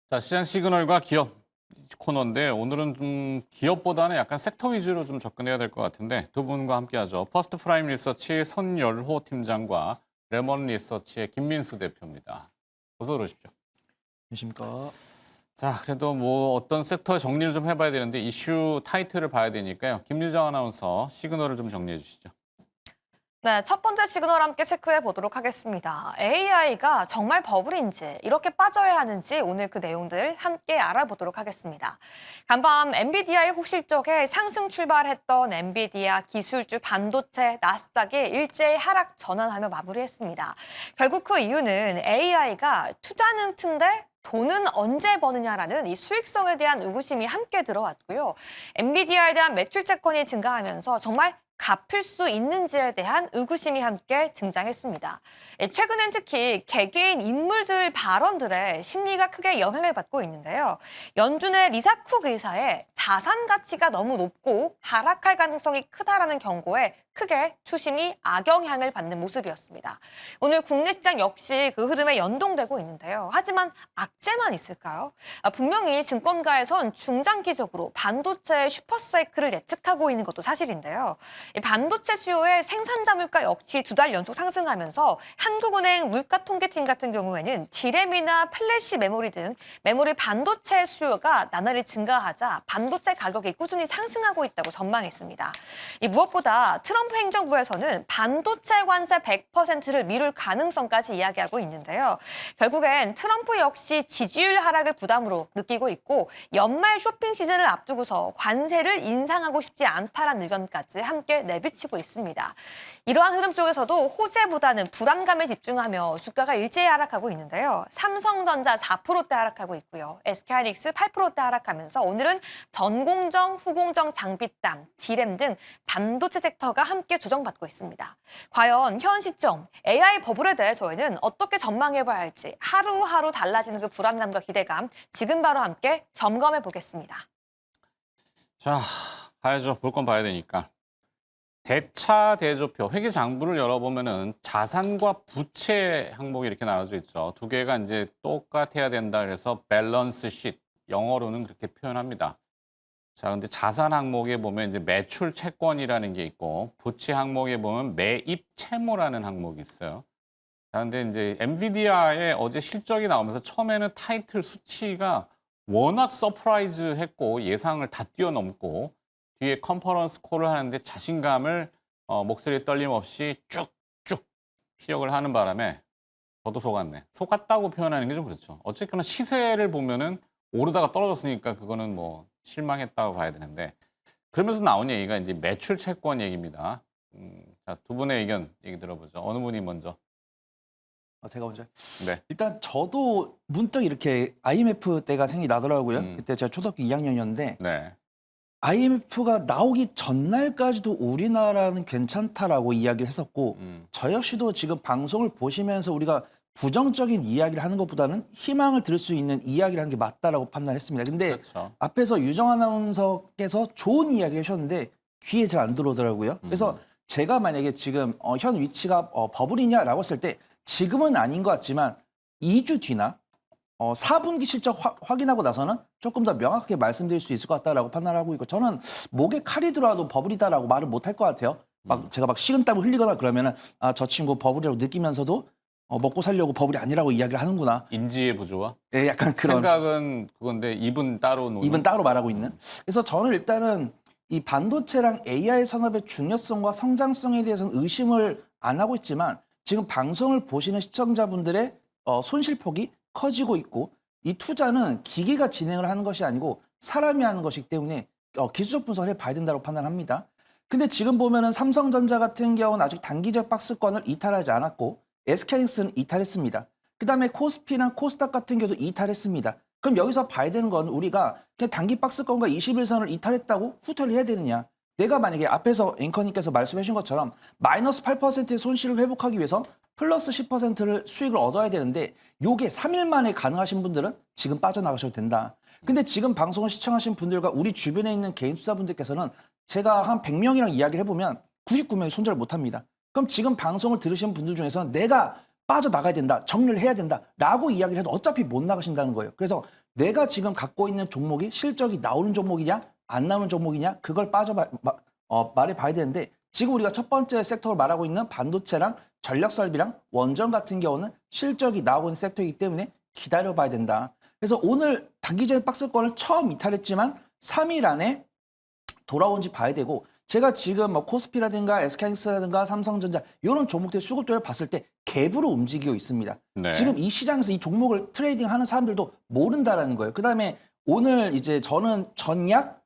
자, 시장 시그널과 기업 코너인데 오늘은 좀 기업보다는 약간 섹터 위주로 좀 접근해야 될 것 같은데 두 분과 함께하죠. 퍼스트 프라임 리서치 손열호 팀장과 레몬 리서치의 김민수 대표입니다. 어서 오십시오. 안녕하십니까. 자, 그래도 뭐 어떤 섹터 정리를 좀 해봐야 되는데 이슈 타이틀을 봐야 되니까요. 김유정 아나운서 시그널을 좀 정리해 주시죠. 네, 첫 번째 시그널 함께 체크해 보도록 하겠습니다. AI가 정말 버블인지 이렇게 빠져야 하는지 오늘 그 내용들 함께 알아보도록 하겠습니다. 간밤 엔비디아의 호실적에 상승 출발했던 엔비디아 기술주 반도체 나스닥이 일제히 하락 전환하며 마무리했습니다. 결국 그 이유는 AI가 투자는 튼데 돈은 언제 버느냐라는 이 수익성에 대한 의구심이 함께 들어왔고요. 엔비디아에 대한 매출 채권이 증가하면서 정말 갚을 수 있는지에 대한 의구심이 함께 등장했습니다. 최근엔 특히 개개인 인물들 발언들에 심리가 크게 영향을 받고 있는데요. 연준의 리사 쿡 의사의 자산 가치가 너무 높고 하락할 가능성이 크다라는 경고에 크게 투심이 악영향을 받는 모습이었습니다. 오늘 국내 시장 역시 그 흐름에 연동되고 있는데요. 하지만 악재만 있을까요? 분명히 증권가에선 중장기적으로 반도체의 슈퍼사이클을 예측하고 있는 것도 사실인데요. 이 반도체 수요의 생산자 물가 역시 두 달 연속 상승하면서 한국은행 물가통계팀 같은 경우에는 디램이나 플래시 메모리 등 메모리 반도체 수요가 나날이 증가하자 반도체 가격이 꾸준히 상승하고 있다고 전망했습니다. 이 무엇보다 트럼프 행정부에서는 반도체 관세 100%를 미룰 가능성까지 이야기하고 있는데요. 결국엔 트럼프 역시 지지율 하락을 부담으로 느끼고 있고 연말 쇼핑 시즌을 앞두고서 관세를 인상하고 싶지 않다라는 의견까지 함께 내비치고 있습니다. 이러한 흐름 속에서도 호재보다는 불안감에 집중하며 주가가 일제히 하락하고 있는데요. 삼성전자 4%대 하락하고 있고요. SK하이닉스 8%대 하락하면서 오늘은 전공정, 후공정 장비땀, 디램 등 반도체 섹터가 함께 조정받고 있습니다. 과연 현 시점 AI 버블에 대해 저희는 어떻게 전망해봐야 할지 하루하루 달라지는 그 불안감과 기대감 지금 바로 함께 점검해 보겠습니다. 자, 봐야죠. 볼 건 봐야 되니까. 대차 대조표, 회계장부를 열어보면은 자산과 부채 항목이 이렇게 나눠져 있죠. 두 개가 이제 똑같아야 된다 그래서 밸런스 쉿, 영어로는 그렇게 표현합니다. 자, 근데 자산 항목에 보면 이제 매출 채권이라는 게 있고 부채 항목에 보면 매입 채무라는 항목이 있어요. 자, 근데 이제 엔비디아의 어제 실적이 나오면서 처음에는 타이틀 수치가 워낙 서프라이즈 했고 예상을 다 뛰어넘고 뒤에 컨퍼런스 콜을 하는데 자신감을 목소리 떨림 없이 쭉쭉 피력을 하는 바람에 저도 속았네. 속았다고 표현하는 게 좀 그렇죠. 어쨌거나 시세를 보면은 오르다가 떨어졌으니까 그거는 뭐 실망했다고 봐야 되는데 그러면서 나온 얘기가 이제 매출 채권 얘기입니다. 자, 두 분의 의견 얘기 들어보죠. 어느 분이 먼저? 제가 먼저. 네. 일단 저도 문득 이렇게 IMF 때가 생각이 나더라고요. 음. 그때 제가 초등학교 2학년이었는데 네. IMF가 나오기 전날까지도 우리나라는 괜찮다라고 이야기를 했었고 저 역시도 지금 방송을 보시면서 우리가 부정적인 이야기를 하는 것보다는 희망을 들을 수 있는 이야기를 하는 게 맞다라고 판단했습니다. 근데 그렇죠. 앞에서 유정 아나운서께서 좋은 이야기를 하셨는데 귀에 잘 안 들어오더라고요. 그래서 제가 만약에 지금 현 위치가 버블이냐라고 했을 때 지금은 아닌 것 같지만 2주 뒤나 4분기 실적 확인하고 나서는 조금 더 명확하게 말씀드릴 수 있을 것 같다라고 판단하고 있고 저는 목에 칼이 들어와도 버블이다라고 말을 못 할 것 같아요. 제가 막 식은땀을 흘리거나 그러면은 저 친구 버블이라고 느끼면서도 먹고 살려고 버블이 아니라고 이야기를 하는구나. 인지의 부조화? 예, 약간 그런 생각은 그건데 입은 따로 노는. 입은 따로 말하고 있는. 그래서 저는 일단은 이 반도체랑 AI 산업의 중요성과 성장성에 대해서는 의심을 안 하고 있지만 지금 방송을 보시는 시청자분들의 손실폭이 커지고 있고 이 투자는 기계가 진행을 하는 것이 아니고 사람이 하는 것이기 때문에 기술적 분석을 해봐야 된다고 판단합니다. 근데 지금 보면은 삼성전자 같은 경우는 아직 단기적 박스권을 이탈하지 않았고 SK하이닉스는 이탈했습니다. 그다음에 코스피나 코스닥 같은 경우도 이탈했습니다. 그럼 여기서 봐야 되는 건 우리가 그냥 단기 박스권과 21선을 이탈했다고 후퇴를 해야 되느냐. 내가 만약에 앞에서 앵커님께서 말씀해 주신 것처럼 마이너스 8%의 손실을 회복하기 위해서 플러스 10%를 수익을 얻어야 되는데 요게 3일 만에 가능하신 분들은 지금 빠져나가셔도 된다. 근데 지금 방송을 시청하신 분들과 우리 주변에 있는 개인 투자분들께서는 제가 한 100명이랑 이야기를 해보면 99명이 손절을 못합니다. 그럼 지금 방송을 들으신 분들 중에서 내가 빠져나가야 된다, 정리를 해야 된다라고 이야기를 해도 어차피 못 나가신다는 거예요. 그래서 내가 지금 갖고 있는 종목이 실적이 나오는 종목이냐 안 나오는 종목이냐 그걸 말해봐야 되는데 지금 우리가 첫 번째 섹터로 말하고 있는 반도체랑 전력설비랑 원전 같은 경우는 실적이 나오고 있는 섹터이기 때문에 기다려봐야 된다. 그래서 오늘 단기적인 박스권을 처음 이탈했지만 3일 안에 돌아온지 봐야 되고 제가 지금 뭐 코스피라든가 SK하이닉스라든가 삼성전자 이런 종목들 수급들을 봤을 때 갭으로 움직이고 있습니다. 네. 지금 이 시장에서 이 종목을 트레이딩하는 사람들도 모른다라는 거예요. 그다음에 오늘 이제 저는 전약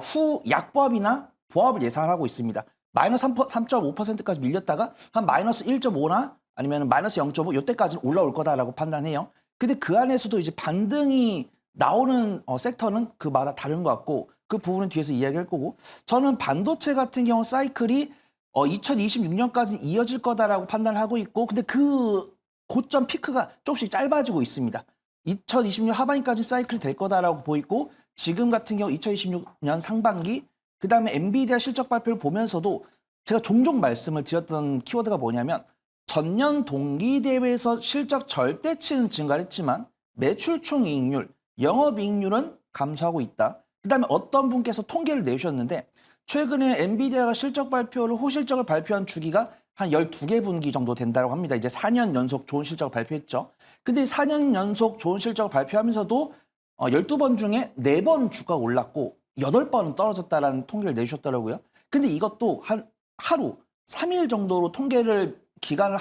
후 약보합이나 보합을 예상하고 있습니다. 마이너스 3.5%까지 밀렸다가 한 마이너스 1.5나 아니면 마이너스 0.5 이때까지는 올라올 거다라고 판단해요. 근데 그 안에서도 이제 반등이 나오는 섹터는 그마다 다른 것 같고 그 부분은 뒤에서 이야기할 거고 저는 반도체 같은 경우 사이클이 2026년까지 이어질 거다라고 판단을 하고 있고 근데 그 고점 피크가 조금씩 짧아지고 있습니다. 2026년 하반기까지 사이클이 될 거다라고 보이고 지금 같은 경우 2026년 상반기 그다음에 엔비디아 실적 발표를 보면서도 제가 종종 말씀을 드렸던 키워드가 뭐냐면 전년 동기 대비해서 실적 절대치는 증가를 했지만 매출 총이익률, 영업이익률은 감소하고 있다. 그다음에 어떤 분께서 통계를 내주셨는데 최근에 엔비디아가 실적 발표를 호실적을 발표한 주기가 한 12개 분기 정도 된다고 합니다. 이제 4년 연속 좋은 실적을 발표했죠. 근데 4년 연속 좋은 실적을 발표하면서도 12번 중에 4번 주가가 올랐고 8번은 떨어졌다라는 통계를 내주셨더라고요. 근데 이것도 한 하루, 3일 정도로 통계를 기간을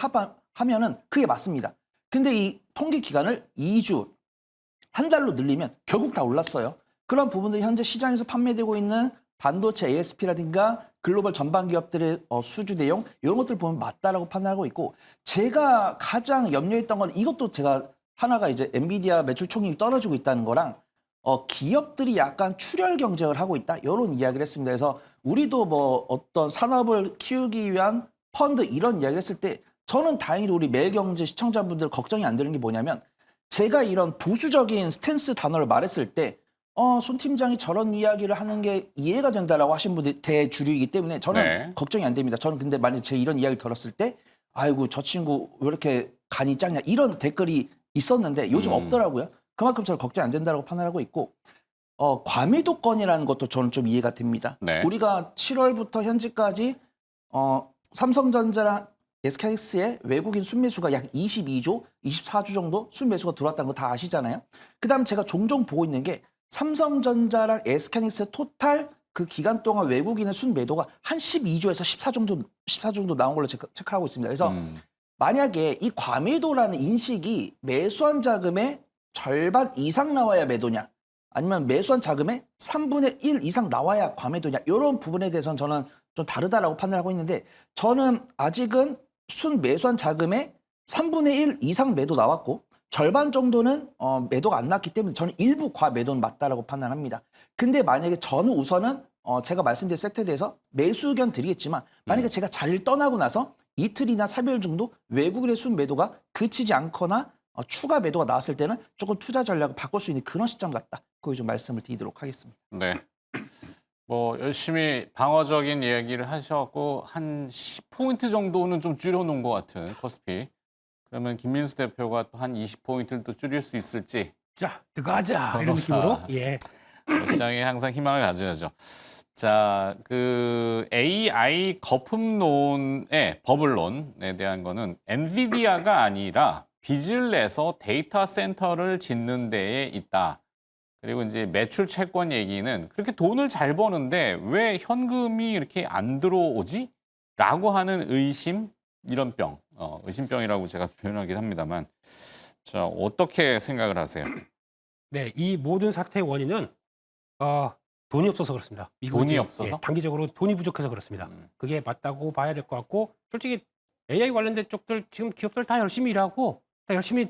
하면은 그게 맞습니다. 근데 이 통계 기간을 2주, 한 달로 늘리면 결국 다 올랐어요. 그런 부분들이 현재 시장에서 판매되고 있는 반도체 ASP라든가 글로벌 전반 기업들의 수주 내용 이런 것들 보면 맞다라고 판단하고 있고 제가 가장 염려했던 건 이것도 제가 하나가 이제 엔비디아 매출 총익이 떨어지고 있다는 거랑 기업들이 약간 출혈 경쟁을 하고 있다 이런 이야기를 했습니다. 그래서 우리도 뭐 어떤 산업을 키우기 위한 펀드 이런 이야기를 했을 때 저는 다행히도 우리 매일경제 시청자분들 걱정이 안 되는 게 뭐냐면 제가 이런 보수적인 스탠스 단어를 말했을 때 손 팀장이 저런 이야기를 하는 게 이해가 된다라고 하신 분들이 대주류이기 때문에 저는 네. 걱정이 안 됩니다. 저는 근데 만약에 제가 이런 이야기를 들었을 때 아이고 저 친구 왜 이렇게 간이 작냐 이런 댓글이 있었는데 요즘 없더라고요. 그만큼 저는 걱정이 안 된다고 판단하고 있고 과밀도권이라는 것도 저는 좀 이해가 됩니다. 네. 우리가 7월부터 현재까지 삼성전자랑 SK하이닉스의 외국인 순매수가 약 22조, 24조 정도 순매수가 들어왔다는 거 다 아시잖아요. 그다음 제가 종종 보고 있는 게 삼성전자랑 SK하이닉스의 토탈 그 기간 동안 외국인의 순매도가 한 12조에서 14 정도 나온 걸로 체크하고 있습니다. 그래서 만약에 이 과매도라는 인식이 매수한 자금의 절반 이상 나와야 매도냐 아니면 매수한 자금의 3분의 1 이상 나와야 과매도냐 이런 부분에 대해서는 저는 좀 다르다라고 판단하고 있는데 저는 아직은 순 매수한 자금의 3분의 1 이상 매도 나왔고 절반 정도는 매도가 안 났기 때문에 저는 일부 과매도는 맞다라고 판단합니다. 근데 만약에 저는 우선은 제가 말씀드린 섹터에 대해서 매수 의견 드리겠지만 만약에 제가 자리를 떠나고 나서 이틀이나 3일 정도 외국인의 순 매도가 그치지 않거나 추가 매도가 나왔을 때는 조금 투자 전략을 바꿀 수 있는 그런 시점 같다. 거기 좀 말씀을 드리도록 하겠습니다. 네. 뭐 열심히 방어적인 얘기를 하셔갖고 한 10포인트 정도는 좀 줄여놓은 것 같은 코스피. 그러면 김민수 대표가 또 한 20포인트를 또 줄일 수 있을지. 자, 들어가자 이런 느낌으로. 예. 시장에 항상 희망을 가져야죠. 자, 그 AI 거품론의 버블론에 대한 거는 엔비디아가 아니라 빚을 내서 데이터 센터를 짓는 데에 있다. 그리고 이제 매출 채권 얘기는 그렇게 돈을 잘 버는데 왜 현금이 이렇게 안 들어오지? 라고 하는 의심, 이런 병, 의심병이라고 제가 표현하긴 합니다만, 자, 어떻게 생각을 하세요? 네, 이 모든 사태의 원인은 돈이 없어서 그렇습니다. 미국이 돈이 지금, 없어서? 예, 단기적으로 돈이 부족해서 그렇습니다. 그게 맞다고 봐야 될 것 같고 솔직히 AI 관련된 쪽들 지금 기업들 다 열심히 일하고 다 열심히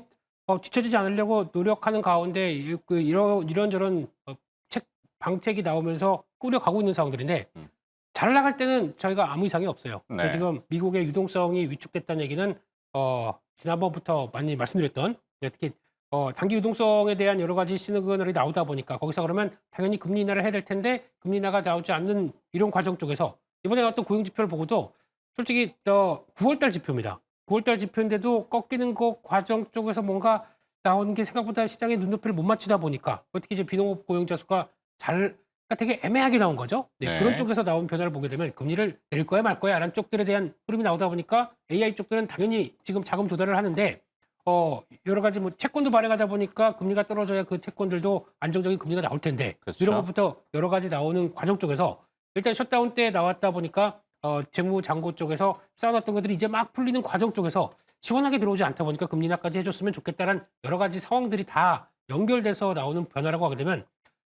뒤처지지 않으려고 노력하는 가운데 이런저런 방책이 나오면서 꾸려가고 있는 상황들인데 잘 나갈 때는 저희가 아무 이상이 없어요. 네. 지금 미국의 유동성이 위축됐다는 얘기는 지난번부터 많이 말씀드렸던 특히 단기 유동성에 대한 여러 가지 시그널이 나오다 보니까 거기서 그러면 당연히 금리 인하를 해야 될 텐데 금리 인하가 나오지 않는 이런 과정 쪽에서 이번에 나왔던 고용 지표를 보고도 솔직히 9월달 지표입니다. 9월달 지표인데도 꺾이는 거 과정 쪽에서 뭔가 나오는 게 생각보다 시장의 눈높이를 못 맞추다 보니까 어떻게 이제 비농업 고용자 수가 그러니까 되게 애매하게 나온 거죠. 네, 네. 그런 쪽에서 나온 변화를 보게 되면 금리를 내릴 거야 말 거야라는 쪽들에 대한 흐름이 나오다 보니까 AI 쪽들은 당연히 지금 자금 조달을 하는데 여러 가지 뭐 채권도 발행하다 보니까 금리가 떨어져야 그 채권들도 안정적인 금리가 나올 텐데 그렇죠. 이런 것부터 여러 가지 나오는 과정 쪽에서 일단 셧다운 때 나왔다 보니까 재무장고 쪽에서 쌓아놨던 것들이 이제 막 풀리는 과정 쪽에서 시원하게 들어오지 않다 보니까 금리 인하까지 해줬으면 좋겠다는 여러 가지 상황들이 다 연결돼서 나오는 변화라고 하게 되면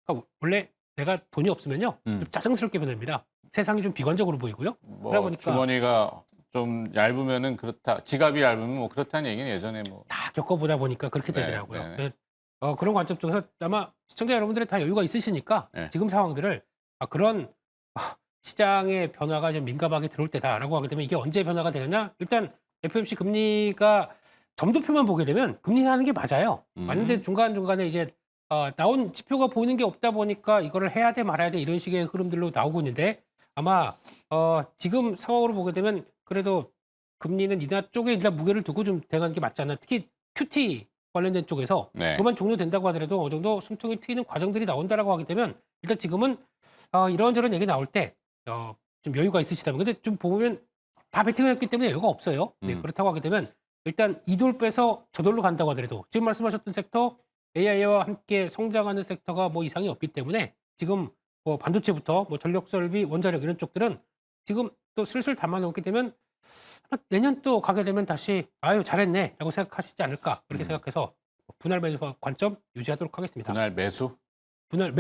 그러니까 원래 내가 돈이 없으면요 좀 짜증스럽게 변합니다. 세상이 좀 비관적으로 보이고요. 뭐 그러다 보니까 주머니가 좀 얇으면은 그렇다. 지갑이 얇으면 뭐 그렇다는 얘기는 예전에 뭐 다 겪어보다 보니까 그렇게 네, 되더라고요. 네. 그래서, 그런 관점 쪽에서 아마 시청자 여러분들이 다 여유가 있으시니까 네. 지금 상황들을 그런 시장의 변화가 좀 민감하게 들어올 때다라고 하게 되면 이게 언제 변화가 되느냐? 일단 FOMC 금리가 점도표만 보게 되면 금리 인하하는 게 맞아요. 맞는데 중간중간에 이제 나온 지표가 보이는 게 없다 보니까 이거를 해야 돼 말아야 돼 이런 식의 흐름들로 나오고 있는데 아마 지금 상황으로 보게 되면 그래도 금리는 인하 쪽에 일단 무게를 두고 좀 대응하는 게 맞지 않나. 특히 QT 관련된 쪽에서 네. 그만 종료된다고 하더라도 어느 정도 숨통이 트이는 과정들이 나온다라고 하게 되면 일단 지금은 이런저런 얘기 나올 때 좀 여유가 있으시다면 근데 좀 보면 다 베팅했기 때문에 여유가 없어요. 네, 그렇다고 하게 되면 일단 이 돌 빼서 저돌로 간다고 하더라도 지금 말씀하셨던 섹터 AI와 함께 성장하는 섹터가 뭐 이상이 없기 때문에 지금 뭐 반도체부터 뭐 전력설비, 원자력 이런 쪽들은 지금 또 슬슬 담아놓게 되면 내년 또 가게 되면 다시 아유 잘했네라고 생각하시지 않을까 그렇게 생각해서 분할 매수 관점 유지하도록 하겠습니다. 분할 매수 분할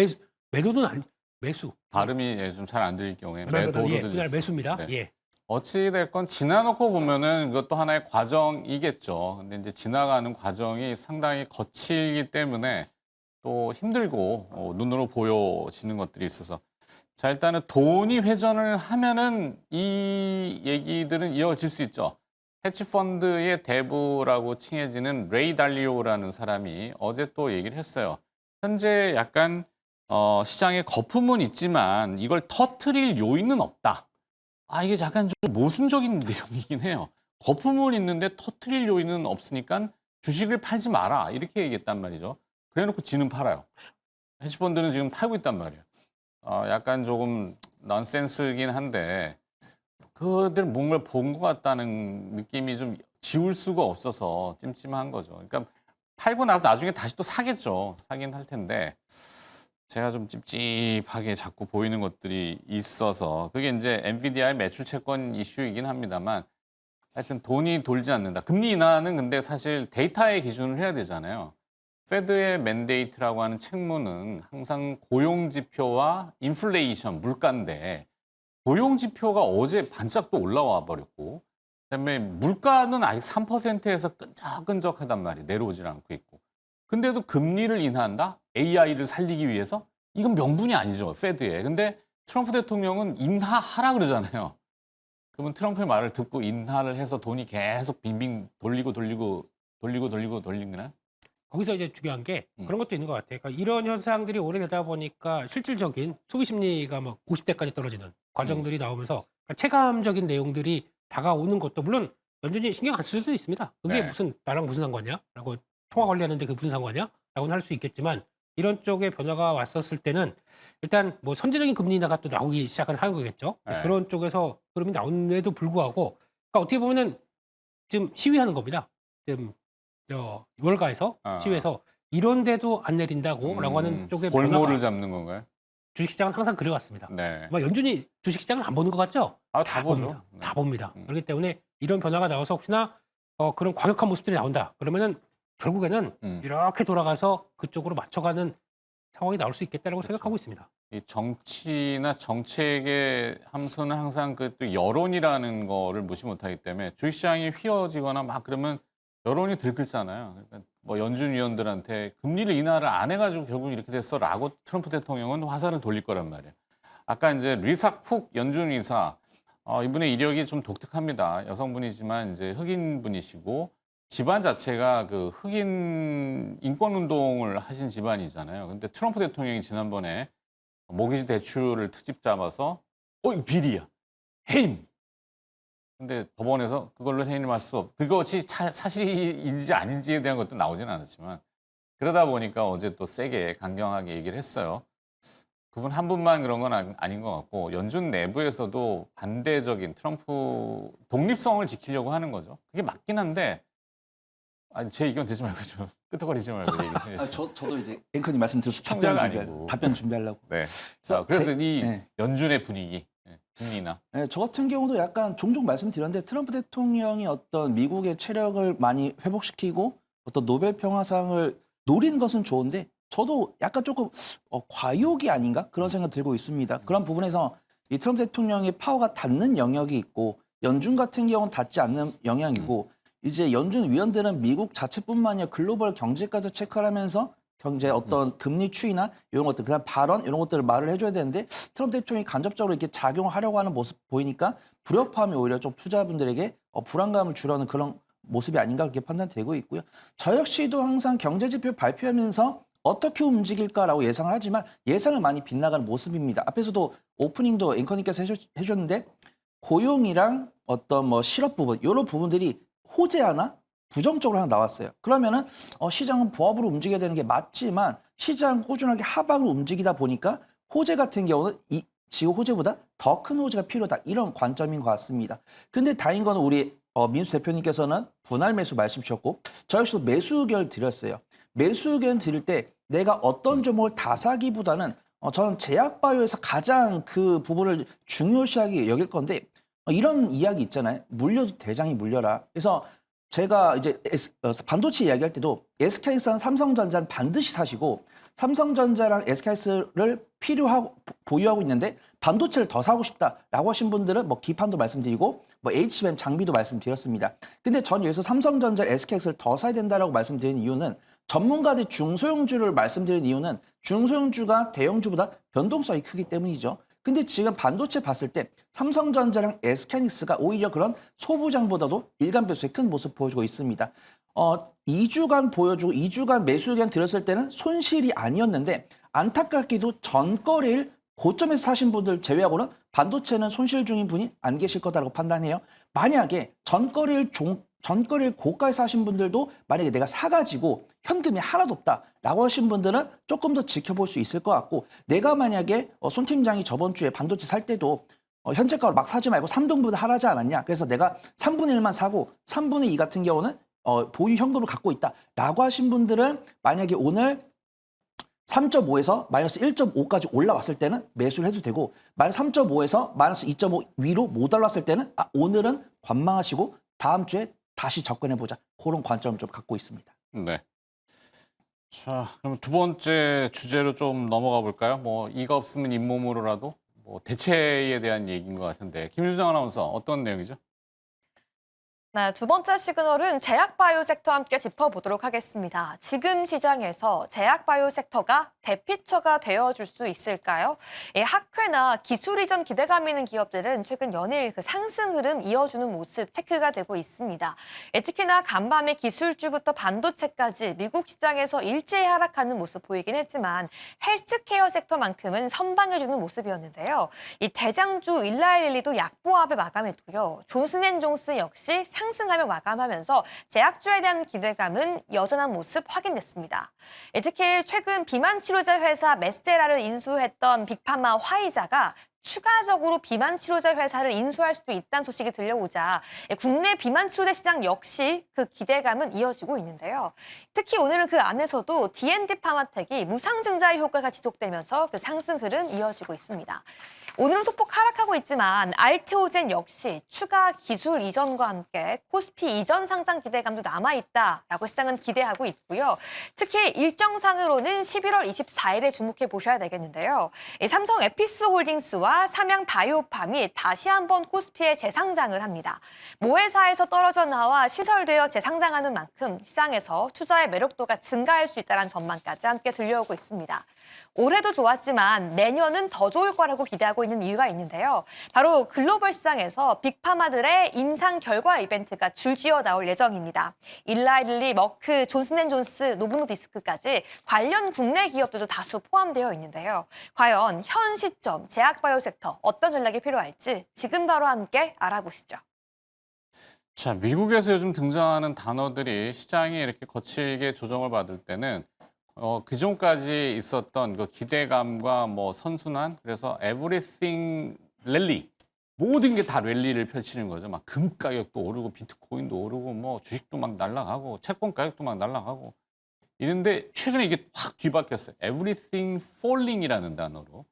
매도는 아니 매수. 발음이 좀 잘 안 들릴 경우에 분할 매도, 매도로 예, 분할 들리죠. 매수입니다. 네. 예. 어찌 됐건 지나놓고 보면은 이것도 하나의 과정이겠죠. 근데 이제 지나가는 과정이 상당히 거칠기 때문에 또 힘들고 눈으로 보여지는 것들이 있어서 자 일단은 돈이 회전을 하면은 이 얘기들은 이어질 수 있죠. 헤지펀드의 대부라고 칭해지는 레이 달리오라는 사람이 어제 또 얘기를 했어요. 현재 약간 시장에 거품은 있지만 이걸 터트릴 요인은 없다. 이게 약간 좀 모순적인 내용이긴 해요. 거품은 있는데 터트릴 요인은 없으니까 주식을 팔지 마라. 이렇게 얘기했단 말이죠. 그래 놓고 지는 팔아요. 헤지펀드는 지금 팔고 있단 말이에요. 약간 조금 넌센스긴 한데 그들 뭔가를 본 것 같다는 느낌이 좀 지울 수가 없어서 찜찜한 거죠. 그러니까 팔고 나서 나중에 다시 또 사겠죠. 사긴 할 텐데 제가 좀 찝찝하게 자꾸 보이는 것들이 있어서 그게 이제 엔비디아의 매출 채권 이슈이긴 합니다만 하여튼 돈이 돌지 않는다. 금리 인하는 근데 사실 데이터의 기준을 해야 되잖아요. 페드의 맨데이트라고 하는 책무는 항상 고용 지표와 인플레이션, 물가인데 고용 지표가 어제 반짝 또 올라와 버렸고 그다음에 물가는 아직 3%에서 끈적끈적하단 말이에요. 내려오질 않고 있고. 근데도 금리를 인하한다? AI를 살리기 위해서? 이건 명분이 아니죠, 페드에. 근데 트럼프 대통령은 인하하라 그러잖아요. 그러면 트럼프의 말을 듣고 인하를 해서 돈이 계속 빙빙 돌리거나? 거기서 이제 중요한 게 그런 것도 있는 것 같아요. 그러니까 이런 현상들이 오래되다 보니까 실질적인 소비 심리가 막 50대까지 떨어지는 과정들이 나오면서 그러니까 체감적인 내용들이 다가오는 것도 물론 연준이 신경 안 쓸 수도 있습니다. 그게 네. 무슨 나랑 무슨 상관이야?라고 통화 관리하는데 그게 무슨 상관이야?라고는 할 수 있겠지만 이런 쪽에 변화가 왔었을 때는 일단 뭐 선제적인 금리 인하가 또 나오기 시작을 하는 거겠죠. 네. 그런 쪽에서 흐름이 나온데도 불구하고 그러니까 어떻게 보면은 지금 시위하는 겁니다. 지금 월가에서 시위해서 이런데도 안 내린다고라고 하는 쪽의 볼모를 변화가 잡는 건가요? 주식시장은 항상 그래왔습니다. 네. 아마 연준이 주식시장을 안 보는 것 같죠? 다 보죠. 봅니다. 네. 다 봅니다. 그렇기 때문에 이런 변화가 나와서 혹시나 그런 과격한 모습들이 나온다. 그러면은 결국에는 이렇게 돌아가서 그쪽으로 맞춰가는 상황이 나올 수 있겠다라고 생각하고 있습니다. 이 정치나 정책의 함선은 항상 그 또 여론이라는 거를 무시 못하기 때문에 주식시장이 휘어지거나 막 그러면 여론이 들끓잖아요. 그러니까 뭐 연준 위원들한테 금리를 인하를 안 해가지고 결국 이렇게 됐어라고 트럼프 대통령은 화살을 돌릴 거란 말이에요. 아까 이제 리사 쿡 연준 이사 이분의 이력이 좀 독특합니다. 여성분이지만 이제 흑인 분이시고 집안 자체가 그 흑인 인권 운동을 하신 집안이잖아요. 근데 트럼프 대통령이 지난번에 모기지 대출을 트집 잡아서 이거 비리야. 해임. 근데 법원에서 그걸로 해임할 수 그것이 사실인지 아닌지에 대한 것도 나오지는 않았지만 그러다 보니까 어제 또 세게 강경하게 얘기를 했어요. 그분 한 분만 그런 건 아닌 것 같고 연준 내부에서도 반대적인 트럼프 독립성을 지키려고 하는 거죠. 그게 맞긴 한데 아니 제 의견 듣지 말고 좀 끄떡거리지 말고 얘기 좀 해주세요. 저도 이제 앵커님 말씀 들어서 시청자가 아니고. 답변 준비하려고. 네. 자, 그래서 이 네. 연준의 분위기, 분위기나 네, 저 같은 경우도 약간 종종 말씀드렸는데 트럼프 대통령이 어떤 미국의 체력을 많이 회복시키고 어떤 노벨 평화상을 노리는 것은 좋은데 저도 약간 조금 과욕이 아닌가 그런 생각 들고 있습니다. 그런 부분에서 이 트럼프 대통령의 파워가 닿는 영역이 있고 연준 같은 경우는 닿지 않는 영향이고 이제 연준 위원들은 미국 자체뿐만 아니라 글로벌 경제까지 체크를 하면서 경제 어떤 금리 추이나 이런 것들, 그다음 발언 이런 것들을 말을 해줘야 되는데 트럼프 대통령이 간접적으로 이렇게 작용하려고 하는 모습 보이니까 불협화음이 오히려 좀 투자분들에게 불안감을 주려는 그런 모습이 아닌가 그렇게 판단되고 있고요. 저 역시도 항상 경제 지표 발표하면서 어떻게 움직일까라고 예상을 하지만 예상을 많이 빗나가는 모습입니다. 앞에서도 오프닝도 앵커님께서 해줬는데 고용이랑 어떤 뭐 실업 부분 이런 부분들이 호재 하나 부정적으로 하나 나왔어요. 그러면은 시장은 보합으로 움직여야 되는 게 맞지만 시장 꾸준하게 하방으로 움직이다 보니까 호재 같은 경우는 이 지금 호재보다 더 큰 호재가 필요하다 이런 관점인 것 같습니다. 근데 다행인 거는 우리 민수 대표님께서는 분할 매수 말씀 주셨고 저 역시도 매수 의견을 드렸어요. 매수 의견 드릴 때 내가 어떤 종목을 다 사기보다는 저는 제약바이오에서 가장 그 부분을 중요시하게 여길 건데 이런 이야기 있잖아요. 물려도 대장이 물려라. 그래서 제가 이제 반도체 이야기할 때도 SKS랑 삼성전자는 반드시 사시고 삼성전자랑 SKS를 보유하고 있는데 반도체를 더 사고 싶다라고 하신 분들은 뭐 기판도 말씀드리고 뭐 HBM 장비도 말씀드렸습니다. 근데 전 여기서 삼성전자, SKS를 더 사야 된다라고 말씀드린 이유는 전문가들 중소형주를 말씀드린 이유는 중소형주가 대형주보다 변동성이 크기 때문이죠. 근데 지금 반도체 봤을 때 삼성전자랑 SK하이닉스가 오히려 그런 소부장보다도 일간 배수의 큰 모습 보여주고 있습니다. 2주간 보여주고 2주간 매수 의견 들었을 때는 손실이 아니었는데 안타깝게도 전거래일 고점에서 사신 분들 제외하고는 반도체는 손실 중인 분이 안 계실 거다라고 판단해요. 만약에 전거래일 고가에서 사신 분들도 만약에 내가 사가지고 현금이 하나도 없다라고 하신 분들은 조금 더 지켜볼 수 있을 것 같고 내가 만약에 손 팀장이 저번 주에 반도체 살 때도 현재가로 막 사지 말고 3등분 하라지 않았냐. 그래서 내가 3분의 1만 사고 3분의 2 같은 경우는 보유 현금을 갖고 있다라고 하신 분들은 만약에 오늘 3.5에서 마이너스 1.5까지 올라왔을 때는 매수를 해도 되고 마이너스 3.5에서 마이너스 2.5 위로 못 올랐을 때는 오늘은 관망하시고 다음 주에 다시 접근해보자. 그런 관점을 좀 갖고 있습니다. 네. 자, 그럼 두 번째 주제로 좀 넘어가 볼까요? 뭐 이가 없으면 잇몸으로라도 뭐 대체에 대한 얘기인 것 같은데 김유정 아나운서 어떤 내용이죠? 네, 두 번째 시그널은 제약바이오 섹터와 함께 짚어보도록 하겠습니다. 지금 시장에서 제약바이오 섹터가 대피처가 되어줄 수 있을까요? 학회나 기술 이전 기대감 있는 기업들은 최근 연일 그 상승 흐름 이어주는 모습 체크가 되고 있습니다. 특히나 간밤에 기술주부터 반도체까지 미국 시장에서 일제히 하락하는 모습 보이긴 했지만 헬스케어 섹터만큼은 선방해주는 모습이었는데요. 이 대장주 일라일리도 약보합을 마감했고요. 존슨앤존스 역시 상승하며 마감하면서 제약주에 대한 기대감은 여전한 모습 확인됐습니다. 특히 최근 비만 치료제 회사 메스테라를 인수했던 빅파마 화이자가 추가적으로 비만 치료제 회사를 인수할 수도 있다는 소식이 들려오자 국내 비만 치료제 시장 역시 그 기대감은 이어지고 있는데요. 특히 오늘은 그 안에서도 D&D 파마텍이 무상증자의 효과가 지속되면서 그 상승 흐름 이어지고 있습니다. 오늘은 소폭 하락하고 있지만 알테오젠 역시 추가 기술 이전과 함께 코스피 이전 상장 기대감도 남아있다라고 시장은 기대하고 있고요. 특히 일정상으로는 11월 24일에 주목해 보셔야 되겠는데요. 삼성 에피스홀딩스와 삼양 바이오팜이 다시 한번 코스피에 재상장을 합니다. 모회사에서 떨어져 나와 시설되어 재상장하는 만큼 시장에서 투자의 매력도가 증가할 수 있다는 전망까지 함께 들려오고 있습니다. 올해도 좋았지만 내년은 더 좋을 거라고 기대하고 있는 이유가 있는데요. 바로 글로벌 시장에서 빅파마들의 임상 결과 이벤트가 줄지어 나올 예정입니다. 일라일리, 머크, 존슨앤존스, 노브노디스크까지 관련 국내 기업들도 다수 포함되어 있는데요. 과연 현 시점 제약바이오 섹터 어떤 전략이 필요할지 지금 바로 함께 알아보시죠. 자, 미국에서 요즘 등장하는 단어들이 시장이 이렇게 거칠게 조정을 받을 때는 그전까지 있었던 그 기대감과 뭐 선순환, 그래서 everything 랠리, 모든 게 다 랠리를 펼치는 거죠. 막 금 가격도 오르고 비트코인도 오르고 뭐 주식도 막 날아가고 채권 가격도 막 날아가고 이런데 최근에 이게 확 뒤바뀌었어요. everything falling이라는 단어로.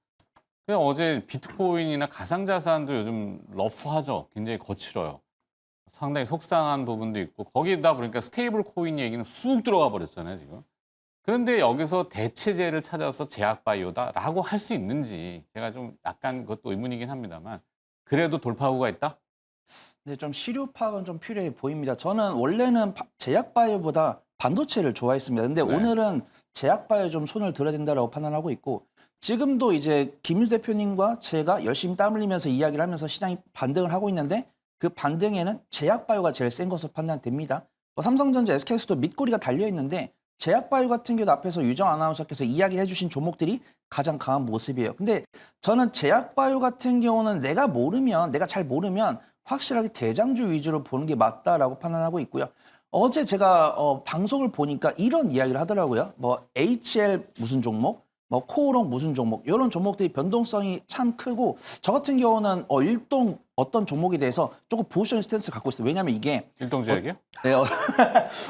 그래서 어제 비트코인이나 가상자산도 요즘 러프하죠. 굉장히 거칠어요. 상당히 속상한 부분도 있고 거기다 보니까 스테이블 코인 얘기는 쑥 들어가 버렸잖아요, 지금. 그런데 여기서 대체제를 찾아서 제약 바이오다라고 할 수 있는지 제가 좀 약간 그것도 의문이긴 합니다만 그래도 돌파구가 있다? 근데 좀 시류 파악은 좀 필요해 보입니다. 저는 원래는 제약 바이오보다 반도체를 좋아했습니다. 근데 네. 오늘은 제약 바이오에 좀 손을 들어야 된다고 판단하고 있고 지금도 이제 김유수 대표님과 제가 열심히 땀 흘리면서 이야기를 하면서 시장이 반등을 하고 있는데 그 반등에는 제약 바이오가 제일 센 것으로 판단됩니다. 삼성전자, SK스도 밑꼬리가 달려 있는데 제약 바이오 같은 경우도 앞에서 유정 아나운서께서 이야기를 해주신 종목들이 가장 강한 모습이에요. 근데 저는 제약 바이오 같은 경우는 내가 잘 모르면 확실하게 대장주 위주로 보는 게 맞다라고 판단하고 있고요. 어제 제가 방송을 보니까 이런 이야기를 하더라고요. 뭐 HL 무슨 종목, 뭐 코오롱 무슨 종목 이런 종목들이 변동성이 참 크고 저 같은 경우는 일동 어떤 종목에 대해서 조금 보수적인 스탠스를 갖고 있어요. 왜냐하면 이게 일동제약이요? 네,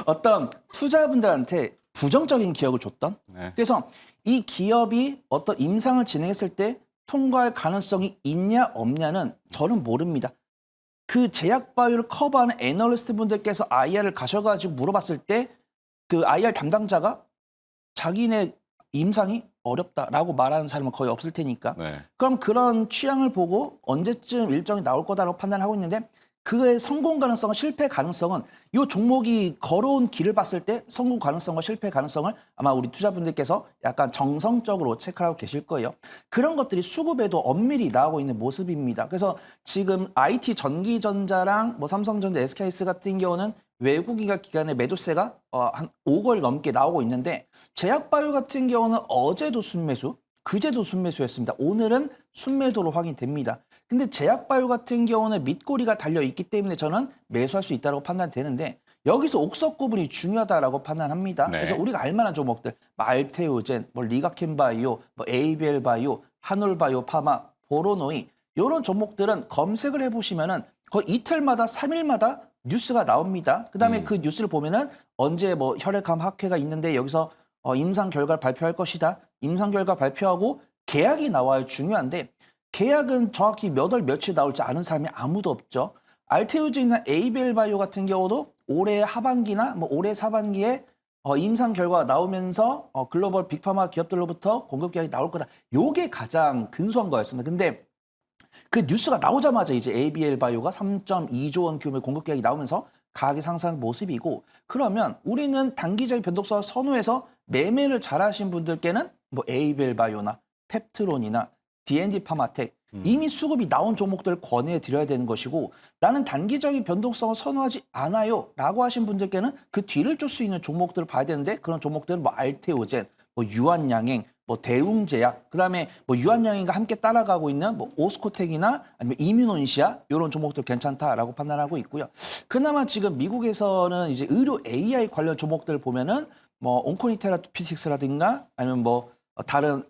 어떤 투자분들한테 부정적인 기억을 줬던 네. 그래서 이 기업이 어떤 임상을 진행했을 때 통과할 가능성이 있냐 없냐는 저는 모릅니다. 그 제약 바이오를 커버하는 애널리스트 분들께서 IR을 가셔가지고 물어봤을 때 그 IR 담당자가 자기네 임상이 어렵다라고 말하는 사람은 거의 없을 테니까. 네. 그럼 그런 취향을 보고 언제쯤 일정이 나올 거다라고 판단하고 있는데 그의 성공 가능성과 실패 가능성은 이 종목이 걸어온 길을 봤을 때 성공 가능성과 실패 가능성을 아마 우리 투자분들께서 약간 정성적으로 체크하고 계실 거예요. 그런 것들이 수급에도 엄밀히 나오고 있는 모습입니다. 그래서 지금 IT 전기전자랑 뭐 삼성전자, SK스 같은 경우는 외국인가 기관의 매도세가 한 5개월 넘게 나오고 있는데 제약바이오 같은 경우는 어제도 순매수, 그제도 순매수였습니다. 오늘은 순매도로 확인됩니다. 근데 제약바이오 같은 경우는 밑꼬리가 달려있기 때문에 저는 매수할 수 있다고 판단되는데 여기서 옥석 구분이 중요하다고 판단합니다. 네. 그래서 우리가 알만한 종목들, 뭐 알테오젠, 뭐 리가켄바이오, 뭐 ABL바이오, 한올바이오 파마, 보로노이 이런 종목들은 검색을 해보시면은 거의 이틀마다 3일마다 뉴스가 나옵니다. 그다음에 그 뉴스를 보면은 언제 뭐 혈액암 학회가 있는데 여기서 임상 결과를 발표할 것이다. 임상 결과 발표하고 계약이 나와야 중요한데 계약은 정확히 몇 월 며칠 나올지 아는 사람이 아무도 없죠. 알테오젠이나 ABL바이오 같은 경우도 올해 하반기나 뭐 올해 상반기에 임상 결과가 나오면서 글로벌 빅파마 기업들로부터 공급 계약이 나올 거다. 요게 가장 근소한 거였습니다. 근데 그 뉴스가 나오자마자 이제 ABL바이오가 3.2조 원 규모의 공급 계약이 나오면서 가격이 상승한 모습이고 그러면 우리는 단기적인 변동성을 선호해서 매매를 잘하신 분들께는 뭐 ABL바이오나 펩트론이나 D&D 파마텍 이미 수급이 나온 종목들을 권해드려야 되는 것이고 나는 단기적인 변동성을 선호하지 않아요 라고 하신 분들께는 그 뒤를 쫓을 수 있는 종목들을 봐야 되는데 그런 종목들은 뭐 알테오젠, 뭐 유한양행, 뭐 대웅제약, 그다음에 뭐 유한양행과 함께 따라가고 있는 뭐 오스코텍이나 아니면 이뮤노인시아 이런 종목들 괜찮다라고 판단하고 있고요. 그나마 지금 미국에서는 이제 의료 AI 관련 종목들을 보면은 뭐 온코니 테라피틱스라든가 아니면 뭐 다른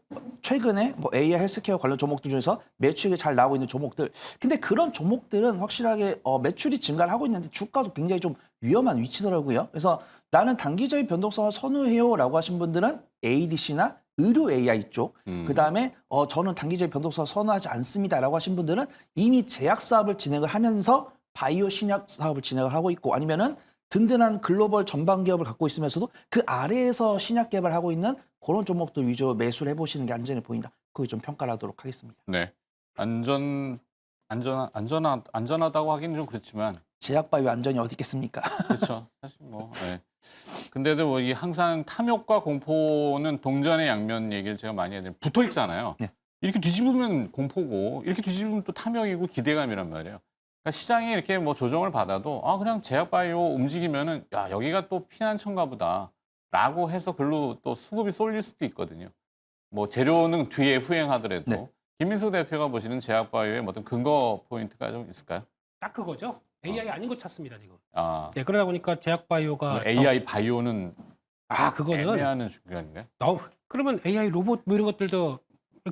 최근에 뭐 AI 헬스케어 관련 종목들 중에서 매출이 잘 나오고 있는 종목들. 근데 그런 종목들은 확실하게 매출이 증가를 하고 있는데 주가도 굉장히 좀 위험한 위치더라고요. 그래서 나는 단기적인 변동성을 선호해요라고 하신 분들은 ADC나 의료 AI 쪽, 그다음에 저는 단기적인 변동성을 선호하지 않습니다라고 하신 분들은 이미 제약 사업을 진행을 하면서 바이오 신약 사업을 진행을 하고 있고 아니면은 든든한 글로벌 전방 기업을 갖고 있으면서도 그 아래에서 신약 개발하고 있는 그런 종목들 위주로 매수를 해보시는 게 안전해 보인다. 그거 좀 평가를 하도록 하겠습니다. 네. 안전하다고 하기는 좀 그렇지만 제약 바이오 안전이 어디 있겠습니까? 그렇죠. 사실 뭐. 네. 근데도 뭐 이 항상 탐욕과 공포는 동전의 양면 얘기를 제가 많이 해야 돼요. 붙어 있잖아요. 네. 이렇게 뒤집으면 공포고 이렇게 뒤집으면 또 탐욕이고 기대감이란 말이에요. 그러니까 시장이 이렇게 뭐 조정을 받아도 그냥 제약바이오 움직이면은 야 여기가 또 피난처인가 보다라고 해서 글로 또 수급이 쏠릴 수도 있거든요. 뭐 재료는 뒤에 후행하더라도 네. 김민수 대표가 보시는 제약바이오의 어떤 근거 포인트가 좀 있을까요? 딱 그거죠. AI 아닌 거 찾습니다 지금. 아, 네, 그러다 보니까 제약바이오가 AI 바이오는 그거는 애매하는 중간인가요? 그러면 AI 로봇 뭐 이런 것들도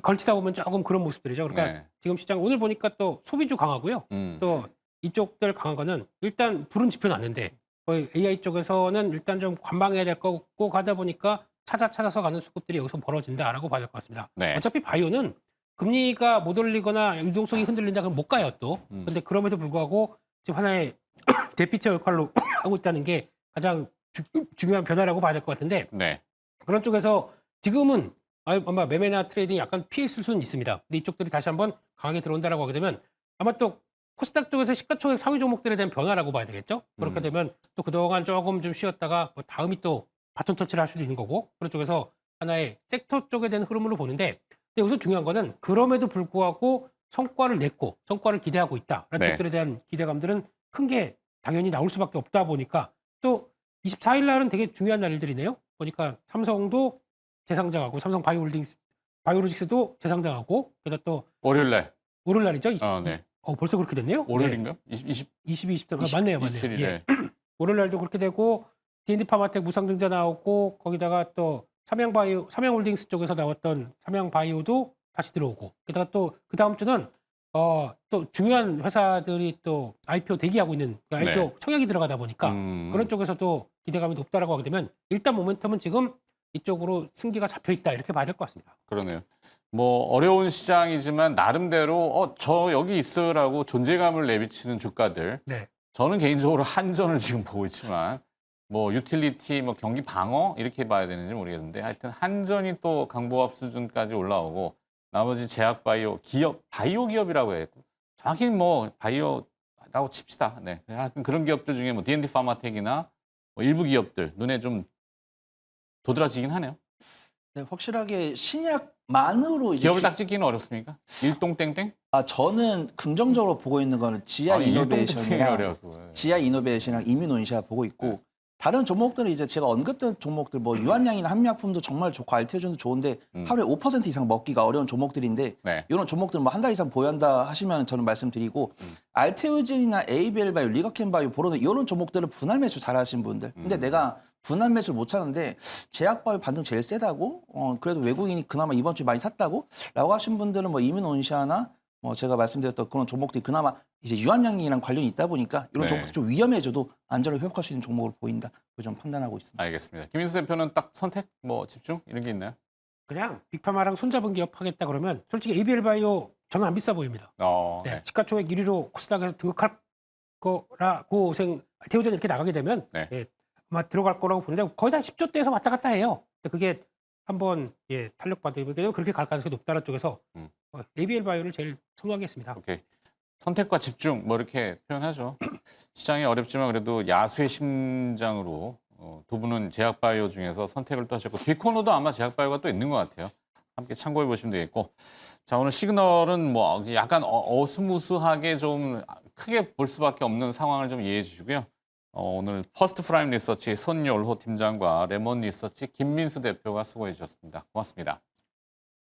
걸치다 보면 조금 그런 모습들이죠. 그러니까 네. 지금 시장 오늘 보니까 또 소비주 강하고요. 또 이쪽들 강한 거는 일단 불은 지표 났는데 거의 AI 쪽에서는 일단 좀 관망해야 될 거고 가다 보니까 찾아서 가는 수급들이 여기서 벌어진다라고 봐야 될 것 같습니다. 네. 어차피 바이오는 금리가 못 올리거나 유동성이 흔들린다 그러면 못 가요 또. 근데 그럼에도 불구하고 지금 하나의 대피처 역할로 하고 있다는 게 가장 중요한 변화라고 봐야 될 것 같은데 네. 그런 쪽에서 지금은 아마 매매나 트레이딩이 약간 피해 있을 수는 있습니다. 근데 이쪽들이 다시 한번 강하게 들어온다라고 하게 되면 아마 또 코스닥 쪽에서 시가총액 상위 종목들에 대한 변화라고 봐야 되겠죠. 그렇게 되면 또 그동안 조금 좀 쉬었다가 뭐 다음이 또 바톤 터치를 할 수도 있는 거고 그런 쪽에서 하나의 섹터 쪽에 대한 흐름으로 보는데 근데 여기서 중요한 거는 그럼에도 불구하고 성과를 냈고 성과를 기대하고 있다라는 네. 쪽들에 대한 기대감들은 큰 게 당연히 나올 수밖에 없다 보니까 또 24일 날은 되게 중요한 날들이네요. 보니까 삼성도 재상장하고 삼성 바이오로직스도 재상장하고 게다가 또 월요일 날. 월요일 날이죠. 네. 벌써 그렇게 됐네요. 월요일인가요? 네. 23 맞네요. 27일. 예. 월요일 날도 그렇게 되고 D&D 파마텍 무상증자 나오고 거기다가 또 삼양홀딩스 쪽에서 나왔던 삼양바이오도 다시 들어오고 게다가 또 그 다음 주는 또 중요한 회사들이 또 IPO 대기하고 있는 IPO 네. 청약이 들어가다 보니까 그런 쪽에서도 기대감이 높다라고 하게 되면 일단 모멘텀은 지금 이쪽으로 승기가 잡혀 있다 이렇게 봐야 될 것 같습니다. 그러네요. 뭐 어려운 시장이지만 나름대로 저 여기 있어라고 존재감을 내비치는 주가들. 네. 저는 개인적으로 한전을 지금 보고 있지만 뭐 유틸리티, 뭐 경기 방어 이렇게 봐야 되는지 모르겠는데 하여튼 한전이 또 강보합 수준까지 올라오고 나머지 제약 바이오 기업 바이오 기업이라고 했고 정확히 뭐 바이오라고 칩시다. 네. 하여튼 그런 기업들 중에 뭐 D&D 파마텍이나 뭐 일부 기업들 눈에 좀 도드라지긴 하네요. 네, 확실하게 신약만으로 이제 기업을 딱 찍기는 어렵습니까? 일동땡땡? 저는 긍정적으로 보고 있는 거는 지아 일동땡땡이 이노베이션이랑 어려워. 그거. 지아 이노베이션이랑 이뮤노인시아 보고 있고 네. 다른 종목들은 이제 제가 언급된 종목들 뭐 유한양이나 한미약품도 정말 좋고 알테오젠도 좋은데 하루에 5% 이상 먹기가 어려운 종목들인데 네. 이런 종목들은 뭐 한 달 이상 보유한다 하시면 저는 말씀드리고 알테오젠이나 에이비엘바이오, 리가켄바이오, 보로는 이런 종목들은 분할 매수 잘하신 분들. 근데 내가 분할 매수를 못 찾는데 제약바이오 반등 제일 세다고 그래도 외국인이 그나마 이번 주에 많이 샀다고 라고 하신 분들은 뭐 이뮤노인시아나 뭐 제가 말씀드렸던 그런 종목들이 그나마 이제 유한양이랑 관련이 있다 보니까 이런 네. 종목들이 좀 위험해져도 안전을 회복할 수 있는 종목으로 보인다. 좀 판단하고 있습니다. 알겠습니다. 김인수 대표는 딱 선택, 뭐 집중 이런 게 있나요? 그냥 빅파마랑 손잡은 기업 하겠다 그러면 솔직히 ABL바이오 저는 안 비싸 보입니다. 네. 네. 시가총액 1위로 코스닥에서 등극할 거라고 태우전 이렇게 나가게 되면 네. 예, 아마 들어갈 거라고 보는데 거의 다 10조대에서 왔다 갔다 해요. 근데 그게 한번 탄력받게 되면 그렇게 갈 가능성이 높다는 쪽에서 ABL바이오를 제일 선호하겠습니다. 오케이. 선택과 집중 뭐 이렇게 표현하죠. 시장이 어렵지만 그래도 야수의 심장으로 두 분은 제약바이오 중에서 선택을 또 하셨고 뒷코너도 아마 제약바이오가 또 있는 것 같아요. 함께 참고해 보시면 되겠고 자 오늘 시그널은 뭐 약간 어스무스하게 좀 크게 볼 수밖에 없는 상황을 좀 이해해 주시고요. 오늘 퍼스트 프라임 리서치 손열호 팀장과 레몬 리서치 김민수 대표가 수고해 주셨습니다. 고맙습니다.